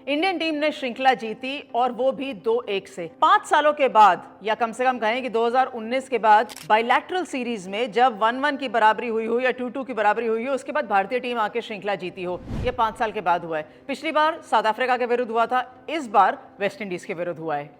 Indian team ने श्रृंखला जीती और वो भी 2-1 से। 5 सालों के बाद, या कम से कम कहें कि 2019 के बाद बाइलैटरल सीरीज में जब 1-1 की बराबरी हुई हो या 2-2 की बराबरी हुई हो, उसके बाद भारतीय टीम आके श्रृंखला जीती हो। ये 5 साल के बाद हुआ है। पिछली बार साउथ अफ्रीका के विरुद्ध हुआ था, इस बार वेस्ट इंडीज के विरुद्ध हुआ है।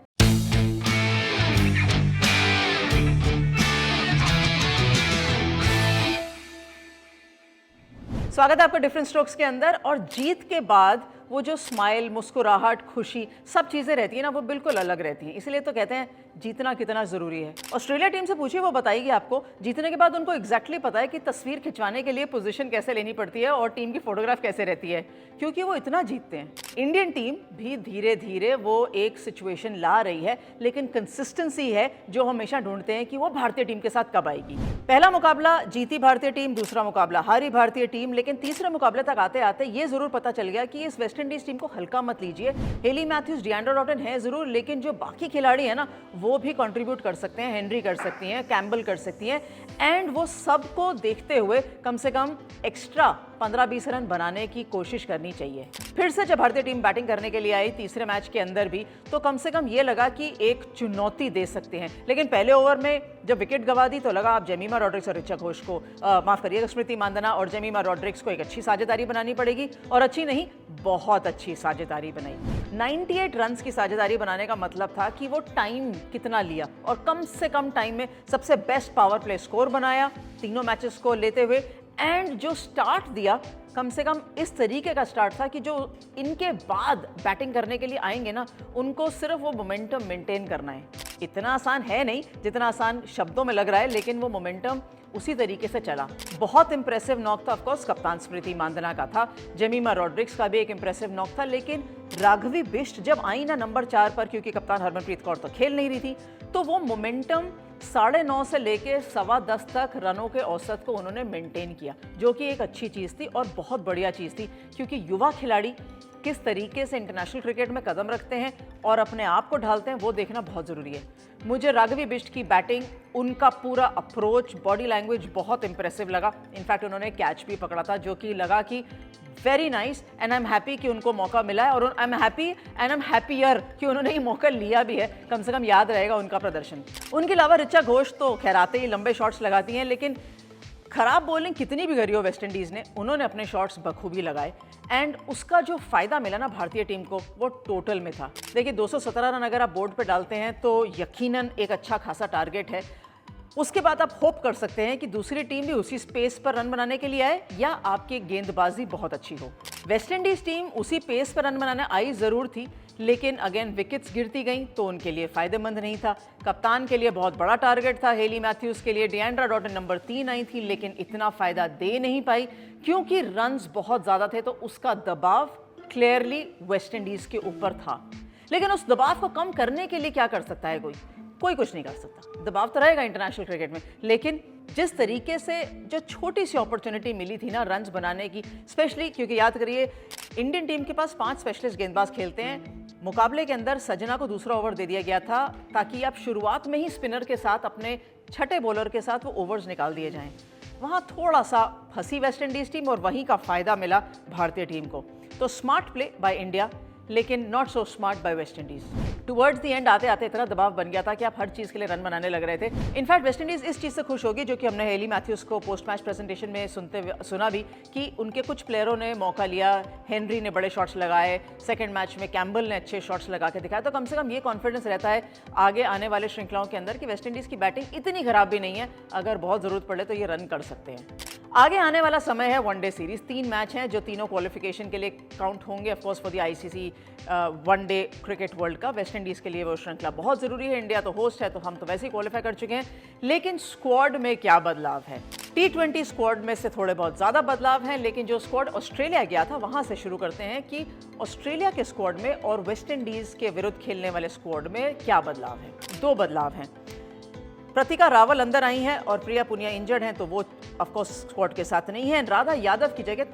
स्वागत है आपका डिफरेंट स्ट्रोक्स के अंदर। और जीत के बाद वो जो स्माइल, मुस्कुराहट, खुशी, सब चीज़ें रहती है ना, वो बिल्कुल अलग रहती हैं। इसलिए तो कहते हैं जीतना कितना ज़रूरी है। ऑस्ट्रेलिया टीम से पूछिए, वो बताएगी आपको। जीतने के बाद उनको एग्जैक्टली पता है कि तस्वीर खिंचवाने के लिए पोजीशन कैसे लेनी पड़ती है और टीम की फोटोग्राफ कैसे रहती है, क्योंकि वो इतना जीतते हैं। इंडियन टीम भी धीरे धीरे वो एक सिचुएशन ला रही है, लेकिन कंसिस्टेंसी है जो हमेशा ढूंढते हैं कि वो भारतीय टीम के साथ कब आएगी। पहला मुकाबला जीती भारतीय टीम, दूसरा मुकाबला हारी भारतीय टीम, लेकिन तीसरे मुकाबले तक आते आते ये जरूर पता चल गया कि इस वेस्ट इंडीज टीम को हल्का मत लीजिए। हेली मैथ्यूज, डिएंड्रा डॉटन है जरूर, लेकिन जो बाकी खिलाड़ी है ना, वो भी कंट्रीब्यूट कर सकते हैं। हेनरी कर सकती हैं, कैम्बल कर सकती हैं, एंड वो सबको देखते हुए कम से कम एक्स्ट्रा 15-20 रन बनाने की कोशिश करनी चाहिए। फिर से जब भारतीय टीम बैटिंग करने के लिए आई तीसरे मैच के अंदर भी, तो कम से कम ये लगा कि एक चुनौती दे सकते हैं। लेकिन पहले ओवर में जब विकेट गंवा दी तो लगा आप जेमिमा रॉड्रिक्स और ऋचा घोष को, माफ करिएगा, स्मृति मांदना और जेमिमा रॉड्रिक्स को एक अच्छी साझेदारी बनानी पड़ेगी। और अच्छी नहीं, बहुत अच्छी साझेदारी बनाई। 98 रन्स की साझेदारी बनाने का मतलब था कि वो टाइम कितना लिया, और कम से कम टाइम में सबसे बेस्ट पावर प्ले स्कोर बनाया तीनों मैचेस को लेते हुए। एंड जो स्टार्ट दिया, कम से कम इस तरीके का स्टार्ट था कि जो इनके बाद बैटिंग करने के लिए आएंगे ना, उनको सिर्फ वो मोमेंटम मेंटेन करना है। इतना आसान है नहीं जितना आसान शब्दों में लग रहा है, लेकिन वो मोमेंटम उसी तरीके से चला। बहुत इंप्रेसिव नॉक था, ऑफकोर्स कप्तान स्मृति मांदना का था, जेमिमा रॉड्रिक्स का भी एक इंप्रेसिव नॉक था, लेकिन राघवी बिष्ट जब आई ना नंबर 4 पर, क्योंकि कप्तान हरमनप्रीत कौर तो खेल नहीं रही थी, तो वो मोमेंटम 9.5 से लेके 10.15 तक रनों के औसत को उन्होंने मेंटेन किया, जो कि एक अच्छी चीज़ थी और बहुत बढ़िया चीज़ थी, क्योंकि युवा खिलाड़ी किस तरीके से इंटरनेशनल क्रिकेट में कदम रखते हैं और अपने आप को ढालते हैं, वो देखना बहुत ज़रूरी है। मुझे राघवी बिष्ट की बैटिंग, उनका पूरा अप्रोच, बॉडी लैंग्वेज बहुत इंप्रेसिव लगा। इनफैक्ट उन्होंने कैच भी पकड़ा था, जो कि लगा कि very nice, and I am happy कि उनको मौका मिला है, और I am happy and I am happier कि उन्होंने ये मौका लिया भी है। कम से कम याद रहेगा उनका प्रदर्शन। उनके अलावा ऋचा घोष तो खैर आते ही लंबे शॉट्स लगाती हैं, लेकिन खराब बॉलिंग कितनी भी करी हो वेस्ट इंडीज़ ने, उन्होंने अपने शॉट्स बखूबी लगाए, एंड उसका जो फायदा मिला ना भारतीय टीम को, वो टोटल में था। देखिए 217 रन अगर आप बोर्ड पे डालते हैं तो यकीनन एक अच्छा खासा टारगेट है। उसके बाद आप होप कर सकते हैं कि दूसरी टीम भी उसी स्पेस पर रन बनाने के लिए आए, या आपकी गेंदबाजी बहुत अच्छी हो। वेस्ट इंडीज टीम उसी पेस पर रन बनाने आई ज़रूर थी, लेकिन अगेन विकेट्स गिरती गईं तो उनके लिए फ़ायदेमंद नहीं था। कप्तान के लिए बहुत बड़ा टारगेट था, हेली मैथ्यूज़ के लिए डिएंड्रा डॉटन नंबर 3 आई थी, लेकिन इतना फ़ायदा दे नहीं पाई क्योंकि रन्स बहुत ज़्यादा थे, तो उसका दबाव क्लियरली वेस्ट इंडीज़ के ऊपर था। लेकिन उस दबाव को कम करने के लिए क्या कर सकता है कोई कुछ नहीं कर सकता। दबाव तो रहेगा इंटरनेशनल क्रिकेट में, लेकिन जिस तरीके से जो छोटी सी अपॉर्चुनिटी मिली थी ना रन्स बनाने की, स्पेशली क्योंकि याद करिए इंडियन टीम के पास 5 स्पेशलिस्ट गेंदबाज खेलते हैं। मुकाबले के अंदर सजना को दूसरा ओवर दे दिया गया था, ताकि आप शुरुआत में ही स्पिनर के साथ, अपने छठे बॉलर के साथ वो ओवर्स निकाल दिए जाएं। वहाँ थोड़ा सा फंसी वेस्ट इंडीज़ टीम और वहीं का फ़ायदा मिला भारतीय टीम को। तो स्मार्ट प्ले बाय इंडिया, लेकिन not so smart bye West Indies. Towards the end आते आते इतना दबाव बन गया था कि आप हर चीज़ के लिए रन बनाने लग रहे थे। इनफैक्ट वेस्ट इंडीज़ इस चीज़ से खुश होगी, जो कि हमने हेली मैथ्यूज़ को पोस्ट मैच प्रेजेंटेशन में सुना भी, कि उनके कुछ प्लेयरों ने मौका लिया। हेनरी ने बड़े शॉट्स लगाए, सेकंड मैच में कैम्बल ने अच्छे शॉट्स लगा के दिखाया। तो कम से कम ये कॉन्फिडेंस रहता है आगे आने वाले श्रृंखलाओं के अंदर कि वेस्ट इंडीज़ की बैटिंग इतनी खराब भी नहीं है, अगर बहुत ज़रूरत पड़े तो ये रन कर सकते हैं। आगे आने वाला समय है वनडे सीरीज। 3 मैच हैं जो तीनों क्वालिफिकेशन के लिए काउंट होंगे, of course for the ICC one day cricket world cup. West Indies के लिए वो श्रृंखला बहुत ज़रूरी है। इंडिया तो होस्ट है, तो हम तो वैसे ही क्वालिफाई कर चुके हैं, लेकिन स्क्वाड में क्या बदलाव है? T20 स्क्वाड में से थोड़े बहुत ज़्यादा बदलाव हैं, लेकिन जो स्क्वाड ऑस्ट्रेलिया गया था वहाँ से शुरू करते हैं कि ऑस्ट्रेलिया के स्क्वाड में और वेस्ट इंडीज़ के विरुद्ध खेलने वाले स्क्वाड में क्या बदलाव है। 2 बदलाव हैं। प्रतिका रावल अंदर आई हैं और प्रिया पुनिया इंजर्ड हैं, तो वो ऑफकोर्स स्क्वाड के साथ नहीं है। राधा यादव की जगह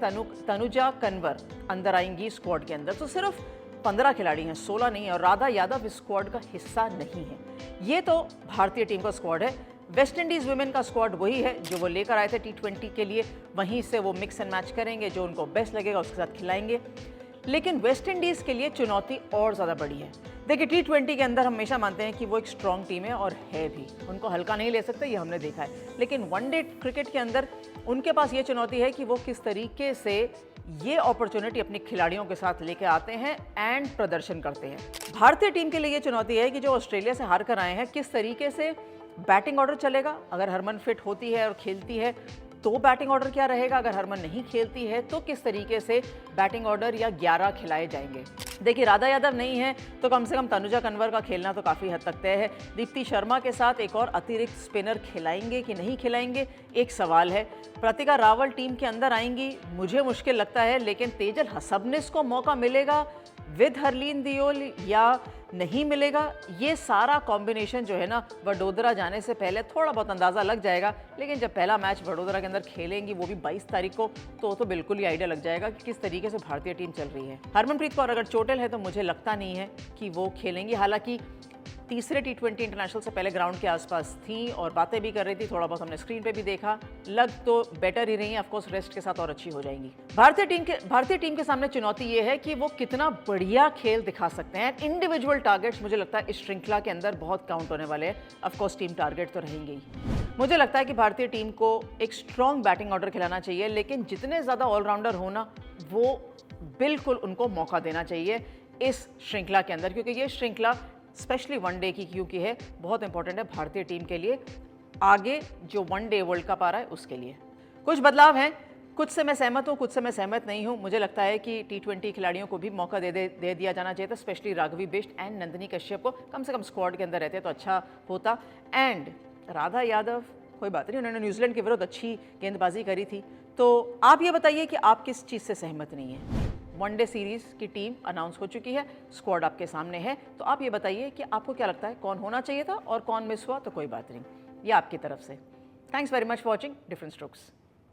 तनुजा कन्वर अंदर आएंगी स्क्वाड के अंदर। तो सिर्फ 15 खिलाड़ी हैं, 16 नहीं है, और राधा यादव इस स्क्वाड का हिस्सा नहीं है। ये तो भारतीय टीम का स्क्वाड है। वेस्ट इंडीज़ वुमेन का स्क्वाड वही है जो वो लेकर आए थे T20 के लिए, वहीं से वो मिक्स एंड मैच करेंगे, जो उनको बेस्ट लगेगा उसके साथ खिलाएंगे। लेकिन वेस्ट इंडीज़ के लिए चुनौती और ज़्यादा बड़ी है। देखिए, T20 के अंदर हमेशा मानते हैं कि वो एक स्ट्रॉन्ग टीम है और है भी, उनको हल्का नहीं ले सकते, ये हमने देखा है। लेकिन वनडे क्रिकेट के अंदर उनके पास ये चुनौती है कि वो किस तरीके से ये अपॉर्चुनिटी अपने खिलाड़ियों के साथ लेके आते हैं एंड प्रदर्शन करते हैं। भारतीय टीम के लिए ये चुनौती है कि जो ऑस्ट्रेलिया से हार कर आए हैं, किस तरीके से बैटिंग ऑर्डर चलेगा। अगर हरमन फिट होती है और खेलती है तो बैटिंग ऑर्डर क्या रहेगा, अगर हरमन नहीं खेलती है तो किस तरीके से बैटिंग ऑर्डर या 11 खिलाए जाएंगे। देखिए, राधा यादव नहीं है तो कम से कम तनुजा कन्वर का खेलना तो काफ़ी हद तक तय है। दीप्ति शर्मा के साथ एक और अतिरिक्त स्पिनर खिलाएंगे कि नहीं खिलाएंगे, एक सवाल है। प्रतिका रावल टीम के अंदर आएंगी, मुझे मुश्किल लगता है, लेकिन तेजल हसबनिस को मौका मिलेगा विद हरलीन दियोल या नहीं मिलेगा, ये सारा कॉम्बिनेशन जो है ना, वडोदरा जाने से पहले थोड़ा बहुत अंदाज़ा लग जाएगा। लेकिन जब पहला मैच वडोदरा के अंदर खेलेंगी, वो भी 22 तारीख को, तो बिल्कुल ही आइडिया लग जाएगा कि किस तरीके से भारतीय टीम चल रही है। हरमनप्रीत कौर अगर चोटिल है तो मुझे लगता नहीं है कि वो खेलेंगी। हालांकि तीसरे T20 इंटरनेशनल से पहले ग्राउंड के आसपास थी और बातें भी कर रही थी, थोड़ा बहुत हमने स्क्रीन पे भी देखा, लग तो बेटर ही रही है। ऑफकोर्स रेस्ट के साथ और अच्छी हो जाएंगी। भारतीय टीम के सामने चुनौती ये है कि वो कितना बढ़िया खेल दिखा सकते हैं। इंडिविजुअल टारगेट्स मुझे लगता है इस श्रृंखला के अंदर बहुत काउंट होने वाले हैं। ऑफकोर्स टीम टारगेट तो रहेंगे ही। मुझे लगता है कि भारतीय टीम को एक स्ट्रॉन्ग बैटिंग ऑर्डर खिलाना चाहिए, लेकिन जितने ज़्यादा ऑलराउंडर हो ना, वो बिल्कुल उनको मौका देना चाहिए इस श्रृंखला के अंदर, क्योंकि ये श्रृंखला स्पेशली वनडे की क्योंकि है बहुत इंपॉर्टेंट है भारतीय टीम के लिए, आगे जो वनडे वर्ल्ड कप आ रहा है उसके लिए। कुछ बदलाव हैं, कुछ से मैं सहमत हूँ, कुछ से मैं सहमत नहीं हूँ। मुझे लगता है कि T20 खिलाड़ियों को भी मौका दे दिया जाना चाहिए था, स्पेशली राघवी बिष्ट एंड नंदिनी कश्यप को कम से कम स्क्वाड के अंदर रहते तो अच्छा होता। एंड राधा यादव, कोई बात नहीं, उन्होंने न्यूजीलैंड के विरुद्ध अच्छी गेंदबाजी करी थी। तो आप ये बताइए कि आप किस चीज़ से सहमत नहीं हैं। वनडे सीरीज़ की टीम अनाउंस हो चुकी है, स्क्वाड आपके सामने है, तो आप ये बताइए कि आपको क्या लगता है कौन होना चाहिए था और कौन मिस हुआ, तो कोई बात नहीं, ये आपकी तरफ से। Thanks very much for watching different strokes.